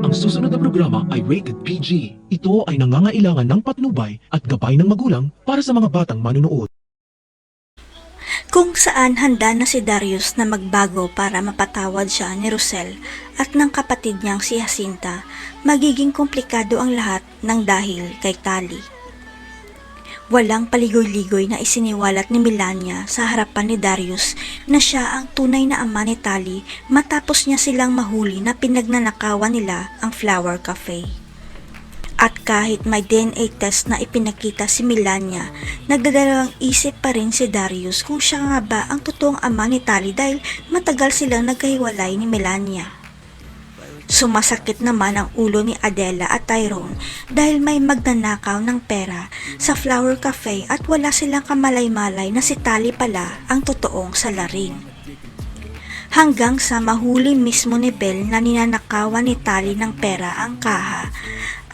Ang susunod na programa ay rated PG. Ito ay nangangailangan ng patnubay at gabay ng magulang para sa mga batang manunood. Kung saan handa na si Darius na magbago para mapatawad siya ni Rosel at ng kapatid niyang si Jacinta, magiging komplikado ang lahat ng dahil kay Tali. Walang paligoy-ligoy na isiniwalat ni Melania sa harapan ni Darius na siya ang tunay na ama ni Tali matapos niya silang mahuli na pinagnanakawan nila ang Flower Cafe. At kahit may DNA test na ipinakita si Melania, nagdadalawang isip pa rin si Darius kung siya nga ba ang totoong ama ni Tali dahil matagal silang nagkahiwalay ni Melania. Sumasakit naman ang ulo ni Adela at Tyrone dahil may magnanakaw ng pera sa Flower Cafe at wala silang kamalay-malay na si Tali pala ang totoong salarin. Hanggang sa mahuli mismo ni Belle na ninanakawan ni Tali ng pera ang kaha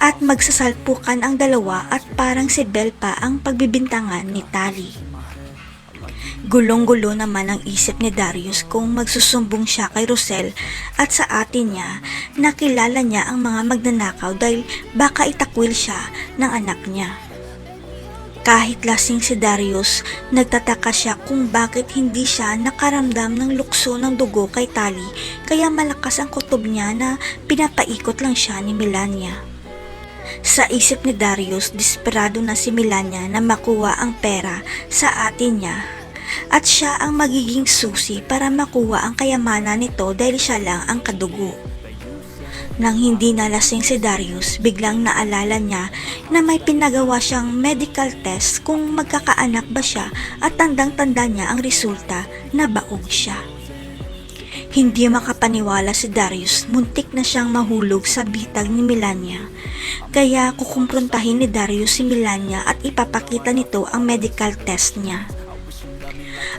at magsasalpukan ang dalawa at parang si Belle pa ang pagbibintangan ni Tali. Gulong-gulo naman ang isip ni Darius kung magsusumbong siya kay Rosel at sa atin niya na kilala niya ang mga magnanakaw dahil baka itakwil siya ng anak niya. Kahit lasing si Darius, nagtataka siya kung bakit hindi siya nakaramdam ng lukso ng dugo kay Tali kaya malakas ang kutob niya na pinapaikot lang siya ni Melania. Sa isip ni Darius, desperado na si Melania na makuha ang pera sa atin niya at siya ang magiging susi para makuha ang kayamanan nito dahil siya lang ang kadugo. Nang hindi nalasing si Darius, biglang naalala niya na may pinagawa siyang medical test kung magkakaanak ba siya at tandang-tanda niya ang resulta na baog siya. Hindi makapaniwala si Darius, muntik na siyang mahulog sa bitag ni Melania. Kaya kukumprontahin ni Darius si Melania at ipapakita nito ang medical test niya.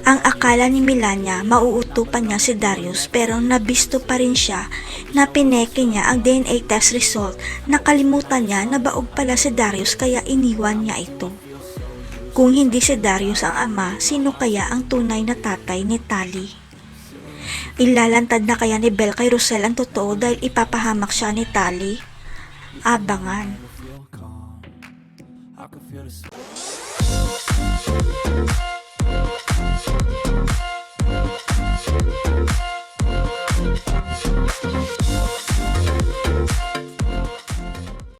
Ang akala ni Melania mauutupan niya si Darius pero nabisto pa rin siya na pineke niya ang DNA test result. Nakalimutan niya na baog pala si Darius kaya iniwan niya ito. Kung hindi si Darius ang ama, sino kaya ang tunay na tatay ni Tali? Ilalantad na kaya ni Belle kay Rosel ang totoo dahil ipapahamak siya ni Tali? Abangan.